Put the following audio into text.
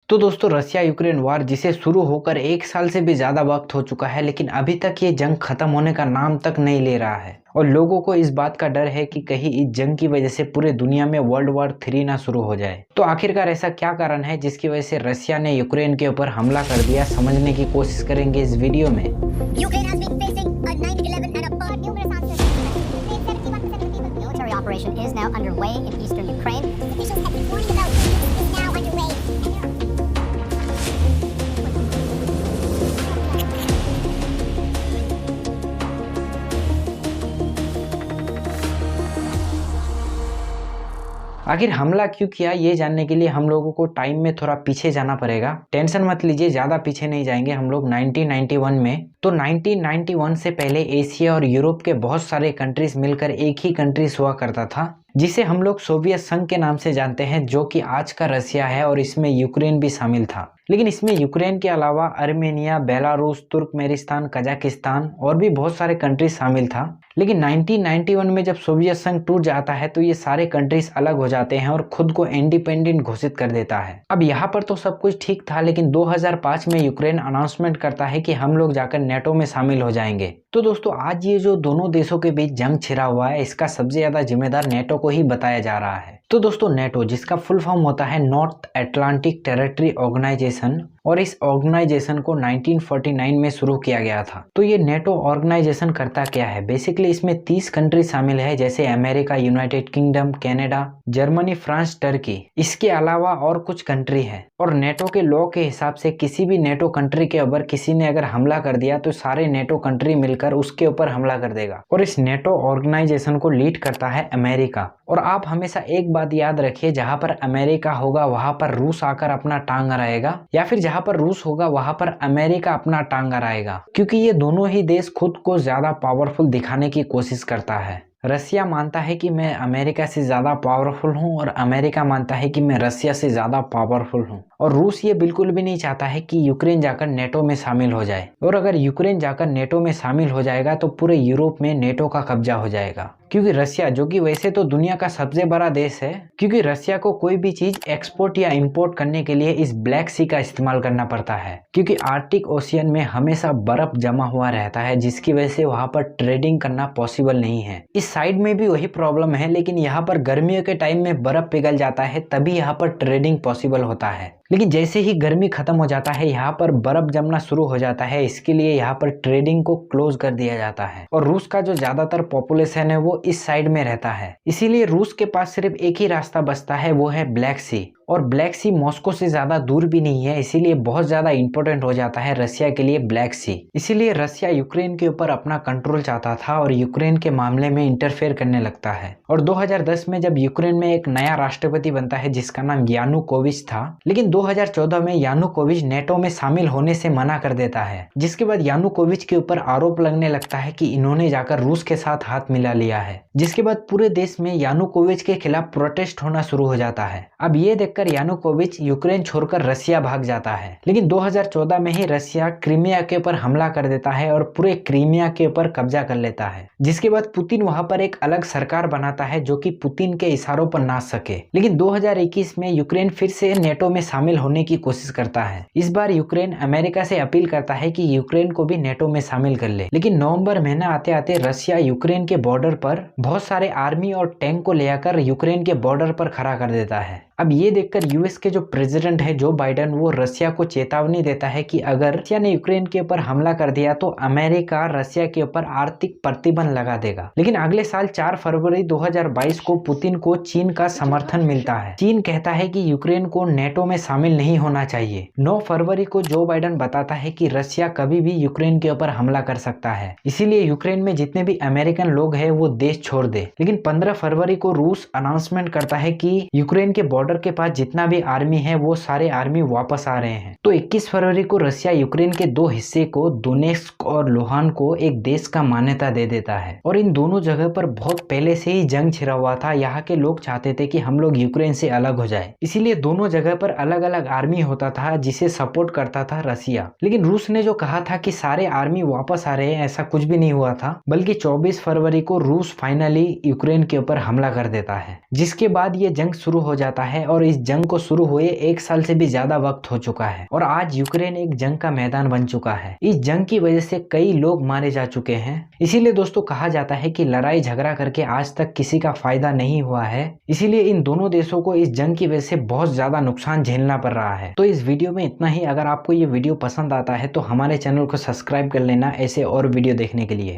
तो दोस्तों Russia Ukraine वार जिसे शुरू होकर 1 साल से भी ज्यादा वक्त हो चुका है, लेकिन अभी तक ये जंग खत्म होने का नाम तक नहीं ले रहा है और लोगों को इस बात का डर है कि कहीं इस जंग की वजह से पूरे दुनिया में वर्ल्ड वॉर 3 ना शुरू हो जाए। तो आखिरकार ऐसा क्या कारण है जिसकी वजह से रसिया ने यूक्रेन के ऊपर हमला कर दिया, समझने की कोशिश करेंगे इस वीडियो में। Operation is now underway in eastern Ukraine. Officials have been warning about this is now underway. आखिर हमला क्यों किया ये जानने के लिए हम लोगों को टाइम में थोड़ा पीछे जाना पड़ेगा। टेंशन मत लीजिए, ज्यादा पीछे नहीं जाएंगे हम लोग 1991 में। तो 1991 से पहले एशिया और यूरोप के बहुत सारे कंट्रीज मिलकर एक ही कंट्रीज हुआ करता था, जिसे हम लोग सोवियत संघ के नाम से जानते हैं, जो कि आज का रसिया है और इसमें यूक्रेन भी शामिल था। लेकिन इसमें यूक्रेन के अलावा अर्मेनिया, बेलारूस, तुर्कमेनिस्तान, कजाकिस्तान और भी बहुत सारे कंट्रीज शामिल था। लेकिन 1991 में जब सोवियत संघ टूट जाता है तो ये सारे कंट्रीज अलग हो जाते हैं और खुद को इंडिपेंडेंट घोषित कर देता है। अब यहाँ पर तो सब कुछ ठीक था, लेकिन 2005 में यूक्रेन अनाउंसमेंट करता है कि हम लोग जाकर नेटो में शामिल हो जाएंगे। तो दोस्तों आज ये जो दोनों देशों के बीच जंग छिड़ा हुआ है, इसका सबसे ज्यादा जिम्मेदार नेटो को ही बताया जा रहा है। तो दोस्तों नेटो, जिसका फुल फॉर्म होता है नॉर्थ अटलांटिक टेरिटरी ऑर्गेनाइजेशन, और इस ऑर्गेनाइजेशन को 1949 में शुरू किया गया था। तो ये नेटो ऑर्गेनाइजेशन करता क्या है? बेसिकली इसमें 30 कंट्री शामिल है, जैसे America, United kingdom, Canada, Germany, France, Turkey. इसके अलावा और कुछ कंट्री है और नेटो के लॉ के हिसाब से किसी भी नेटो कंट्री के ऊपर किसी ने अगर हमला कर दिया तो सारे नेटो कंट्री मिलकर उसके ऊपर हमला कर देगा। और इस नेटो ऑर्गेनाइजेशन को लीड करता है अमेरिका। और आप हमेशा एक बात याद रखिए, जहां पर अमेरिका होगा वहां पर रूस आकर अपना टांग अड़ाएगा, या फिर जहां पर रूस होगा वहां पर अमेरिका अपना टांग अड़ाएगा, क्योंकि ये दोनों ही देश खुद को ज्यादा पावरफुल दिखाने की कोशिश करता है। रसिया मानता है कि मैं अमेरिका से ज्यादा पावरफुल हूं और अमेरिका मानता है कि मैं रसिया से ज्यादा पावरफुल हूं। और रूस ये बिल्कुल भी नहीं चाहता है कि यूक्रेन जाकर नेटो में शामिल हो जाए। और अगर यूक्रेन जाकर नेटो में शामिल हो जाएगा तो पूरे यूरोप में नेटो का कब्जा हो जाएगा, क्योंकि रसिया, जो कि वैसे तो दुनिया का सबसे बड़ा देश है, क्योंकि रसिया को कोई भी चीज एक्सपोर्ट या इंपोर्ट करने के लिए इस ब्लैक सी का इस्तेमाल करना पड़ता है, क्योंकि आर्कटिक ओशियन में हमेशा बर्फ जमा हुआ रहता है, जिसकी वजह से वहां पर ट्रेडिंग करना पॉसिबल नहीं है। इस साइड में भी वही प्रॉब्लम है, लेकिन यहाँ पर गर्मियों के टाइम में बर्फ पिघल जाता है, तभी यहाँ पर ट्रेडिंग पॉसिबल होता है। लेकिन जैसे ही गर्मी खत्म हो जाता है यहाँ पर बर्फ जमना शुरू हो जाता है, इसके लिए यहाँ पर ट्रेडिंग को क्लोज कर दिया जाता है। और रूस का जो ज्यादातर पॉपुलेशन है वो इस साइड में रहता है, इसीलिए रूस के पास सिर्फ एक ही रास्ता बचता है, वो है ब्लैक सी। और ब्लैक सी मॉस्को से ज्यादा दूर भी नहीं है, इसीलिए बहुत ज्यादा इंपॉर्टेंट हो जाता है रसिया के लिए ब्लैक सी। इसीलिए रसिया यूक्रेन के ऊपर अपना कंट्रोल चाहता था और यूक्रेन के मामले में इंटरफेयर करने लगता है। और 2010 में जब यूक्रेन में एक नया राष्ट्रपति बनता है जिसका नाम यानुकोविच था, लेकिन 2014 में यानुकोविच नेटो में शामिल होने से मना कर देता है, जिसके बाद यानुकोविच के ऊपर आरोप लगने लगता है कि इन्होंने जाकर रूस के साथ हाथ मिला लिया है। जिसके बाद पूरे देश में यानुकोविच के खिलाफ प्रोटेस्ट होना शुरू हो जाता है। अब ये देखकर यानुकोविच यूक्रेन छोड़कर रसिया भाग जाता है, लेकिन 2014 में ही रसिया क्रीमिया के ऊपर हमला कर देता है और पूरे क्रीमिया के ऊपर कब्जा कर लेता है। जिसके बाद पुतिन वहां पर एक अलग सरकार बनाता है जो कि पुतिन के इशारों पर नाच सके। लेकिन 2021 में यूक्रेन फिर से नेटो में शामिल होने की कोशिश करता है। इस बार यूक्रेन अमेरिका से अपील करता है कि यूक्रेन को भी नेटो में शामिल कर ले। लेकिन नवंबर महीना आते आते रसिया यूक्रेन के बॉर्डर पर बहुत सारे आर्मी और टैंक को लेकर यूक्रेन के बॉर्डर पर खड़ा कर देता है। अब ये देखकर यूएस के जो प्रेसिडेंट है जो बाइडेन, वो रसिया को चेतावनी देता है कि अगर रसिया ने यूक्रेन के ऊपर हमला कर दिया तो अमेरिका रसिया के ऊपर आर्थिक प्रतिबंध लगा देगा। लेकिन अगले साल 4 फरवरी 2022 को पुतिन को चीन का समर्थन मिलता है। चीन कहता है कि यूक्रेन को नेटो में शामिल नहीं होना चाहिए। 9 फरवरी को जो बाइडेन बताता है कि रसिया कभी भी यूक्रेन के ऊपर हमला कर सकता है, इसीलिए यूक्रेन में जितने भी अमेरिकन लोग हैं वो देश छोड़ दे। लेकिन 15 फरवरी को रूस अनाउंसमेंट करता है कि यूक्रेन के बॉर्डर के पास जितना भी आर्मी है वो सारे आर्मी वापस आ रहे हैं। तो 21 फरवरी को रसिया यूक्रेन के 2 हिस्से को, दोनेत्स्क और लुहान को, एक देश का मान्यता दे देता है। और इन दोनों जगह पर बहुत पहले से ही जंग छिड़ा हुआ था। यहाँ के लोग चाहते थे कि हम लोग यूक्रेन से अलग हो जाए, इसीलिए दोनों जगह पर अलग अलग आर्मी होता था जिसे सपोर्ट करता था रसिया। लेकिन रूस ने जो कहा था कि सारे आर्मी वापस आ रहे हैं, ऐसा कुछ भी नहीं हुआ था, बल्कि 24 फरवरी को रूस फाइनली यूक्रेन के ऊपर हमला कर देता है। जिसके बाद ये जंग शुरू हो जाता है है और इस जंग को शुरू हुए 1 साल से भी ज्यादा वक्त हो चुका है और आज यूक्रेन एक जंग का मैदान बन चुका है। इस जंग की वजह से कई लोग मारे जा चुके हैं। इसीलिए दोस्तों कहा जाता है कि लड़ाई झगड़ा करके आज तक किसी का फायदा नहीं हुआ है। इसीलिए इन दोनों देशों को इस जंग की वजह से बहुत ज्यादा नुकसान झेलना पड़ रहा है। तो इस वीडियो में इतना ही। अगर आपको ये वीडियो पसंद आता है तो हमारे चैनल को सब्सक्राइब कर लेना ऐसे और वीडियो देखने के लिए।